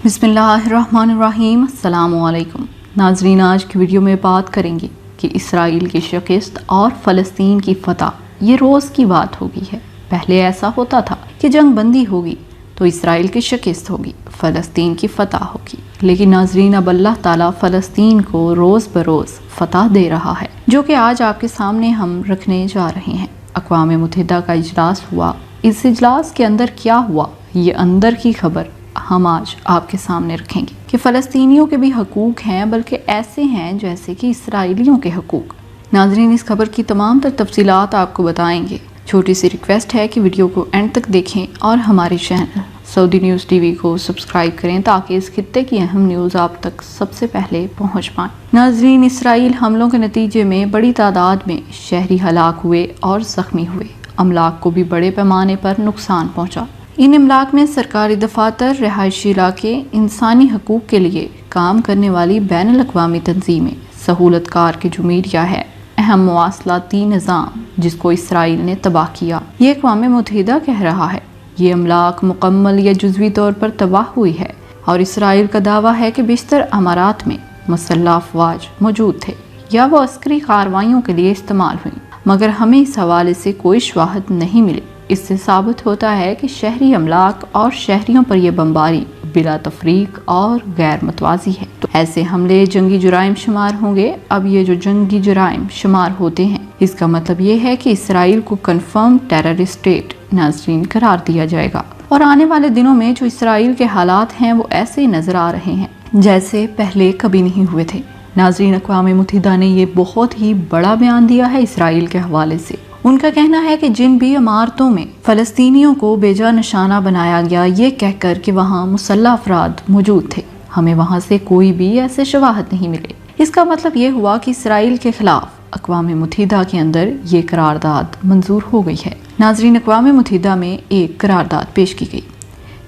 بسم اللہ الرحمن الرحیم۔ السلام علیکم ناظرین، آج کی ویڈیو میں بات کریں گے کہ اسرائیل کی شکست اور فلسطین کی فتح یہ روز کی بات ہوگی ہے۔ پہلے ایسا ہوتا تھا کہ جنگ بندی ہوگی تو اسرائیل کی شکست ہوگی، فلسطین کی فتح ہوگی، لیکن ناظرین اب اللہ تعالیٰ فلسطین کو روز بروز فتح دے رہا ہے، جو کہ آج آپ کے سامنے ہم رکھنے جا رہے ہیں۔ اقوام متحدہ کا اجلاس ہوا، اس اجلاس کے اندر کیا ہوا یہ اندر کی خبر ہم آج آپ کے سامنے رکھیں گے کہ فلسطینیوں کے بھی حقوق ہیں، بلکہ ایسے ہیں جیسے کہ اسرائیلیوں کے حقوق۔ ناظرین، اس خبر کی تمام تر تفصیلات آپ کو بتائیں گے۔ چھوٹی سی ریکویسٹ ہے کہ ویڈیو کو اینڈ تک دیکھیں اور ہمارے چینل سعودی نیوز ٹی وی کو سبسکرائب کریں تاکہ اس خطے کی اہم نیوز آپ تک سب سے پہلے پہنچ پائیں۔ ناظرین، اسرائیل حملوں کے نتیجے میں بڑی تعداد میں شہری ہلاک ہوئے اور زخمی ہوئے، املاک کو بھی بڑے پیمانے پر نقصان پہنچا۔ ان املاک میں سرکاری دفاتر، رہائشی علاقے، انسانی حقوق کے لیے کام کرنے والی بین الاقوامی تنظیمیں، سہولت کار کی جو میڈیا ہے، اہم مواصلاتی نظام جس کو اسرائیل نے تباہ کیا، یہ اقوام متحدہ کہہ رہا ہے یہ املاک مکمل یا جزوی طور پر تباہ ہوئی ہے، اور اسرائیل کا دعویٰ ہے کہ بیشتر امارات میں مسلح افواج موجود تھے یا وہ عسکری کارروائیوں کے لیے استعمال ہوئیں، مگر ہمیں اس حوالے سے کوئی شواہد نہیں ملی۔ اس سے ثابت ہوتا ہے کہ شہری املاک اور شہریوں پر یہ بمباری بلا تفریق اور غیر متوازی ہے۔ تو ایسے حملے جنگی جرائم شمار ہوں گے۔ اب یہ جو جنگی جرائم شمار ہوتے ہیں، اس کا مطلب یہ ہے کہ اسرائیل کو کنفرم ٹیرر اسٹیٹ ناظرین قرار دیا جائے گا، اور آنے والے دنوں میں جو اسرائیل کے حالات ہیں وہ ایسے ہی نظر آ رہے ہیں جیسے پہلے کبھی نہیں ہوئے تھے۔ ناظرین، اقوام متحدہ نے یہ بہت ہی بڑا بیان دیا ہے اسرائیل کے حوالے سے۔ ان کا کہنا ہے کہ جن بھی عمارتوں میں فلسطینیوں کو بے جا نشانہ بنایا گیا یہ کہہ کر کہ وہاں مسلح افراد موجود تھے، ہمیں وہاں سے کوئی بھی ایسے شواہد نہیں ملے۔ اس کا مطلب یہ ہوا کہ اسرائیل کے خلاف اقوام متحدہ کے اندر یہ قرارداد منظور ہو گئی ہے۔ ناظرین، اقوام متحدہ میں ایک قرارداد پیش کی گئی،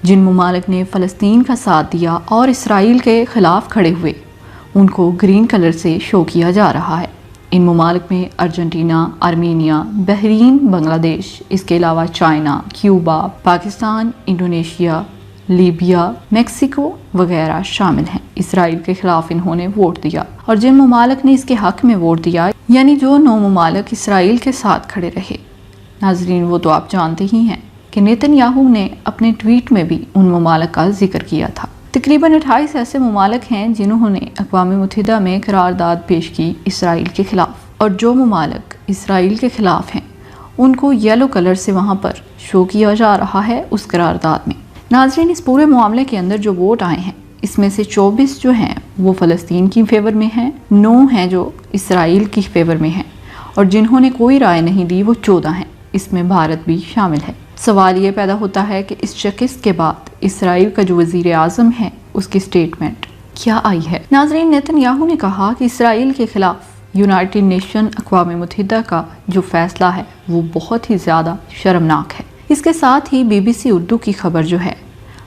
جن ممالک نے فلسطین کا ساتھ دیا اور اسرائیل کے خلاف کھڑے ہوئے ان کو گرین کلر سے شو کیا جا رہا ہے۔ ان ممالک میں ارجنٹینا، آرمینیا، بحرین، بنگلہ دیش، اس کے علاوہ China, Cuba, Pakistan, Indonesia, Libya, Mexico وغیرہ شامل ہیں۔ اسرائیل کے خلاف انہوں نے ووٹ دیا، اور جن ممالک نے اس کے حق میں ووٹ دیا، یعنی جو 9 ممالک اسرائیل کے ساتھ کھڑے رہے، ناظرین وہ تو آپ جانتے ہی ہیں کہ نیتن یاہو نے اپنے ٹویٹ میں بھی ان ممالک کا ذکر کیا تھا۔ تقریباً 28 ایسے ممالک ہیں جنہوں نے اقوام متحدہ میں قرارداد پیش کی اسرائیل کے خلاف، اور جو ممالک اسرائیل کے خلاف ہیں ان کو یلو کلر سے وہاں پر شو کیا جا رہا ہے اس قرارداد میں۔ ناظرین، اس پورے معاملے کے اندر جو ووٹ آئے ہیں اس میں سے 24 جو ہیں وہ فلسطین کی فیور میں ہیں، 9 ہیں جو اسرائیل کی فیور میں ہیں، اور جنہوں نے کوئی رائے نہیں دی وہ 14 ہیں، اس میں بھارت بھی شامل ہے۔ سوال یہ پیدا ہوتا ہے کہ اس شکست کے بعد اسرائیل کا جو وزیر اعظم ہے اس کی سٹیٹمنٹ کیا آئی ہے۔ ناظرین، نیتن یاہو نے کہا کہ اسرائیل کے خلاف یونائٹڈ نیشن اقوام متحدہ کا جو فیصلہ ہے وہ بہت ہی زیادہ شرمناک ہے۔ اس کے ساتھ ہی BBC اردو کی خبر جو ہے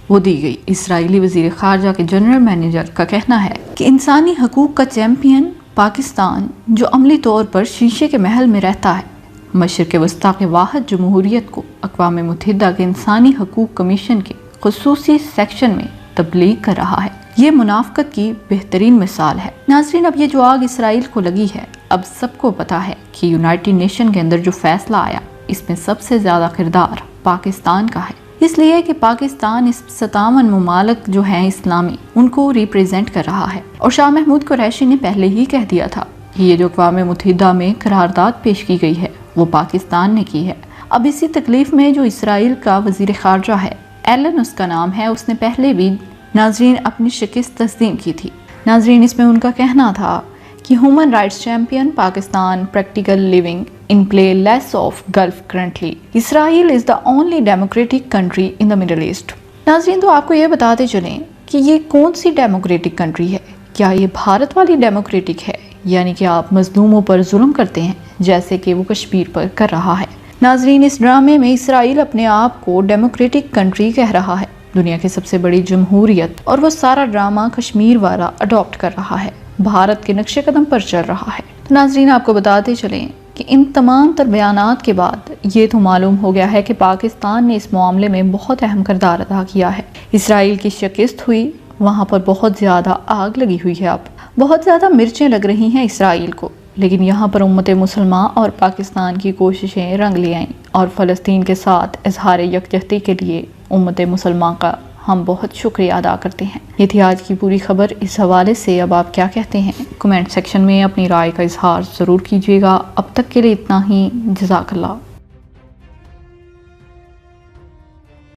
وہ دی گئی۔ اسرائیلی وزیر خارجہ کے جنرل مینیجر کا کہنا ہے کہ انسانی حقوق کا چیمپئن پاکستان جو عملی طور پر شیشے کے محل میں رہتا ہے، مشرق وسطیٰ کے واحد جمہوریت کو اقوام متحدہ کے انسانی حقوق کمیشن کے خصوصی سیکشن میں تبلیغ کر رہا ہے، یہ منافقت کی بہترین مثال ہے۔ ناظرین، اب یہ جو آگ اسرائیل کو لگی ہے، اب سب کو پتا ہے کہ یونائٹڈ نیشن کے اندر جو فیصلہ آیا اس میں سب سے زیادہ کردار پاکستان کا ہے، اس لیے کہ پاکستان اس 57 ممالک جو ہیں اسلامی ان کو ریپریزنٹ کر رہا ہے، اور شاہ محمود قریشی نے پہلے ہی کہہ دیا تھا کہ یہ جو اقوام متحدہ میں قرارداد پیش کی گئی ہے وہ پاکستان نے کی ہے۔ اب اسی تکلیف میں جو اسرائیل کا وزیر خارجہ ہے، ایلن اس کا نام ہے، اس نے پہلے بھی ناظرین اپنی شکست تسلیم کی تھی۔ ناظرین، اس میں ان کا کہنا تھا کہ human rights champion Pakistan practical living in places of Gulf currently, Israel is the only democratic country in the Middle East. ناظرین، تو آپ کو یہ بتاتے چلیں کہ یہ کون سی ڈیموکریٹک کنٹری ہے؟ کیا یہ بھارت والی ڈیموکریٹک ہے، یعنی کہ آپ مظلوموں پر ظلم کرتے ہیں جیسے کہ وہ کشمیر پر کر رہا ہے؟ ناظرین، اس ڈرامے میں اسرائیل اپنے آپ کو ڈیموکریٹک کنٹری کہہ رہا ہے، دنیا کی سب سے بڑی جمہوریت، اور وہ سارا ڈرامہ کشمیر والا اڈاپٹ کر رہا ہے، بھارت کے نقش قدم پر چل رہا ہے۔ تو ناظرین، آپ کو بتاتے چلیں کہ ان تمام تر بیانات کے بعد یہ تو معلوم ہو گیا ہے کہ پاکستان نے اس معاملے میں بہت اہم کردار ادا کیا ہے۔ اسرائیل کی شکست ہوئی، وہاں پر بہت زیادہ آگ لگی ہوئی ہے، اب بہت زیادہ مرچیں لگ رہی ہیں اسرائیل کو، لیکن یہاں پر امت مسلمہ اور پاکستان کی کوششیں رنگ لے آئیں، اور فلسطین کے ساتھ اظہار یکجہتی کے لیے امت مسلمہ کا ہم بہت شکریہ ادا کرتے ہیں۔ یہ تھی آج کی پوری خبر۔ اس حوالے سے اب آپ کیا کہتے ہیں؟ کمنٹ سیکشن میں اپنی رائے کا اظہار ضرور کیجیے گا۔ اب تک کے لیے اتنا ہی، جزاک اللہ۔